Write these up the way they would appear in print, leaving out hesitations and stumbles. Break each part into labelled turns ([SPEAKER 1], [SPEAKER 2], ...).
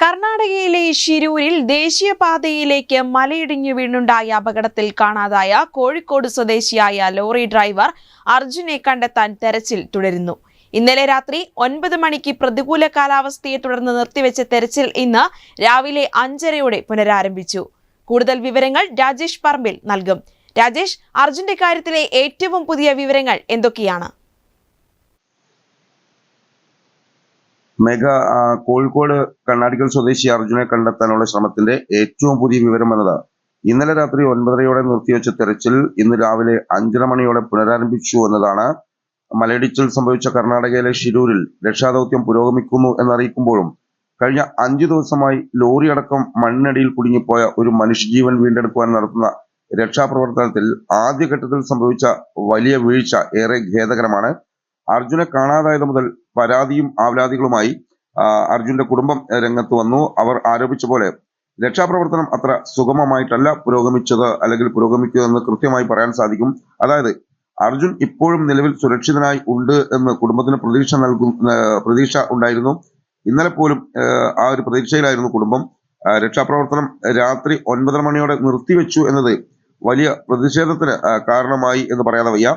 [SPEAKER 1] കർണാടകയിലെ ഷിരൂരിൽ ദേശീയപാതയിലേക്ക് മലയിടിഞ്ഞു വീണുണ്ടായ അപകടത്തിൽ കാണാതായ കോഴിക്കോട് സ്വദേശിയായ ലോറി ഡ്രൈവർ അർജുനെ കണ്ടെത്താൻ തെരച്ചിൽ തുടരുന്നു. ഇന്നലെ രാത്രി 9 മണിക്ക് പ്രതികൂല കാലാവസ്ഥയെ തുടർന്ന് നിർത്തിവെച്ച തെരച്ചിൽ ഇന്ന് രാവിലെ 5:30 പുനരാരംഭിച്ചു. കൂടുതൽ വിവരങ്ങൾ രാജേഷ് പറമ്പിൽ നൽകും. രാജേഷ്, അർജുന്റെ കാര്യത്തിലെ ഏറ്റവും പുതിയ വിവരങ്ങൾ എന്തൊക്കെയാണ്?
[SPEAKER 2] കോഴിക്കോട് കണ്ണാടിക്കൽ സ്വദേശി അർജുനെ കണ്ടെത്താനുള്ള ശ്രമത്തിന്റെ ഏറ്റവും പുതിയ വിവരം എന്നത് ഇന്നലെ രാത്രി 9:30 നിർത്തിവെച്ച തെരച്ചിൽ ഇന്ന് രാവിലെ 5:30 മണിയോടെ പുനരാരംഭിച്ചു എന്നതാണ്. മലയിടിച്ചിൽ സംഭവിച്ച കർണാടകയിലെ ഷിരൂരിൽ രക്ഷാദൗത്യം പുരോഗമിക്കുന്നു എന്നറിയിക്കുമ്പോഴും കഴിഞ്ഞ 5 ദിവസമായി ലോറി അടക്കം മണ്ണിനടിയിൽ കുടുങ്ങിപ്പോയ ഒരു മനുഷ്യജീവൻ വീണ്ടെടുക്കുവാൻ നടത്തുന്ന രക്ഷാപ്രവർത്തനത്തിൽ ആദ്യഘട്ടത്തിൽ സംഭവിച്ച വലിയ വീഴ്ച ഏറെ ഖേദകരമാണ്. അർജുനെ കാണാതായത് മുതൽ പരാതിയും ആവലാതികളുമായി അർജുന്റെ കുടുംബം രംഗത്ത് വന്നു. അവർ ആരോപിച്ച പോലെ രക്ഷാപ്രവർത്തനം അത്ര സുഗമമായിട്ടല്ല പുരോഗമിച്ചത്, അല്ലെങ്കിൽ പുരോഗമിക്കുകയെന്ന് കൃത്യമായി പറയാൻ സാധിക്കും. അതായത് അർജുൻ ഇപ്പോഴും നിലവിൽ സുരക്ഷിതനായി ഉണ്ട് എന്ന് കുടുംബത്തിന് പ്രതീക്ഷ ഉണ്ടായിരുന്നു. ഇന്നലെ പോലും ആ ഒരു പ്രതീക്ഷയിലായിരുന്നു കുടുംബം. രക്ഷാപ്രവർത്തനം രാത്രി 9:30 മണിയോടെ നിർത്തിവെച്ചു എന്നത് വലിയ പ്രതിഷേധത്തിന് കാരണമായി എന്ന് പറയാതെ വയ്യ.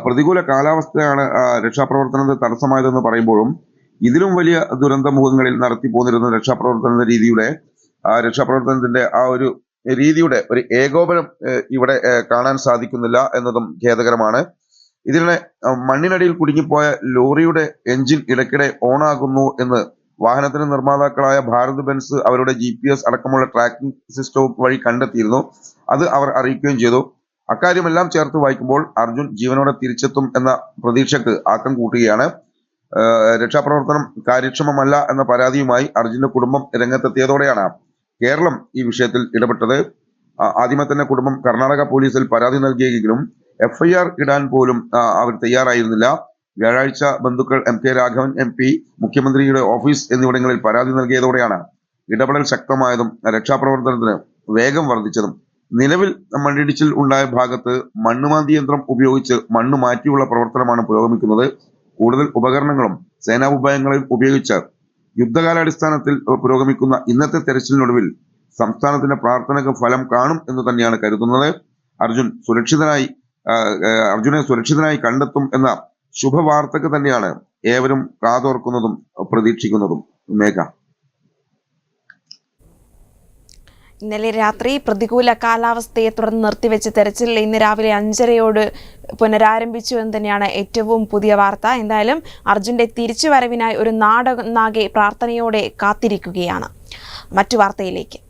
[SPEAKER 2] പ്രതികൂല കാലാവസ്ഥയാണ് രക്ഷാപ്രവർത്തനത്തിന് തടസ്സമായതെന്ന് പറയുമ്പോഴും ഇതിലും വലിയ ദുരന്ത മുഖങ്ങളിൽ നടത്തി പോന്നിരുന്ന രക്ഷാപ്രവർത്തനത്തിന്റെ ആ ഒരു രീതിയുടെ ഒരു ഏകോപനം ഇവിടെ കാണാൻ സാധിക്കുന്നില്ല എന്നതും ഖേദകരമാണ്. ഇതിനെ മണ്ണിനടിയിൽ കുടുങ്ങിപ്പോയ ലോറിയുടെ എഞ്ചിൻ ഇടയ്ക്കിടെ ഓണാകുന്നു എന്ന് വാഹനത്തിന് നിർമ്മാതാക്കളായ ഭാരത് ബെൻസ് അവരുടെ GPS അടക്കമുള്ള ട്രാക്കിംഗ് സിസ്റ്റം വഴി കണ്ടെത്തിയിരുന്നു. അത് അവർ അറിയിക്കുകയും ചെയ്തു. അക്കാര്യമെല്ലാം ചേർത്ത് വായിക്കുമ്പോൾ അർജുൻ ജീവനോടെ തിരിച്ചെത്തും എന്ന പ്രതീക്ഷക്ക് ആക്കം കൂട്ടുകയാണ്. രക്ഷാപ്രവർത്തനം കാര്യക്ഷമമല്ല എന്ന പരാതിയുമായി അർജുന്റെ കുടുംബം രംഗത്തെത്തിയതോടെയാണ് കേരളം ഈ വിഷയത്തിൽ ഇടപെട്ടത്. ആദ്യമേ തന്നെ കുടുംബം കർണാടക പോലീസിൽ പരാതി നൽകിയെങ്കിലും FIR ഇടാൻ പോലും അവർ തയ്യാറായിരുന്നില്ല. വ്യാഴാഴ്ച ബന്ധുക്കൾ MK രാഘവൻ MP, മുഖ്യമന്ത്രിയുടെ ഓഫീസ് എന്നിവിടങ്ങളിൽ പരാതി നൽകിയതോടെയാണ് ഇടപെടൽ ശക്തമായതും രക്ഷാപ്രവർത്തനത്തിന് വേഗം വർദ്ധിച്ചതും. നിലവിൽ മണ്ണിടിച്ചിൽ ഉണ്ടായ ഭാഗത്ത് മണ്ണുമാന്തി യന്ത്രം ഉപയോഗിച്ച് മണ്ണ് മാറ്റിയുള്ള പ്രവർത്തനമാണ് പുരോഗമിക്കുന്നത്. കൂടുതൽ ഉപകരണങ്ങളും സേനാവിഭവങ്ങളും ഉപയോഗിച്ച് യുദ്ധകാലാടിസ്ഥാനത്തിൽ പുരോഗമിക്കുന്ന ഇന്നത്തെ തെരച്ചിലിനൊടുവിൽ സംസ്ഥാനത്തിന്റെ പ്രാർത്ഥനയ്ക്ക് ഫലം കാണും എന്ന് തന്നെയാണ് കരുതുന്നത്. അർജുനെ സുരക്ഷിതനായി കണ്ടെത്തും എന്ന ശുഭവാർത്തക്ക് തന്നെയാണ് ഏവരും കാതോർക്കുന്നതും പ്രതീക്ഷിക്കുന്നതും. മേഘ,
[SPEAKER 1] ഇന്നലെ രാത്രി പ്രതികൂല കാലാവസ്ഥയെ തുടർന്ന് നിർത്തിവെച്ച തെരച്ചിൽ ഇന്ന് രാവിലെ 5:30 പുനരാരംഭിച്ചു എന്ന് തന്നെയാണ് ഏറ്റവും പുതിയ വാർത്ത. എന്തായാലും അർജുന്റെ തിരിച്ചുവരവിനായി ഒരു നാടൊന്നാകെ പ്രാർത്ഥനയോടെ കാത്തിരിക്കുകയാണ്. മറ്റു വാർത്തയിലേക്ക്.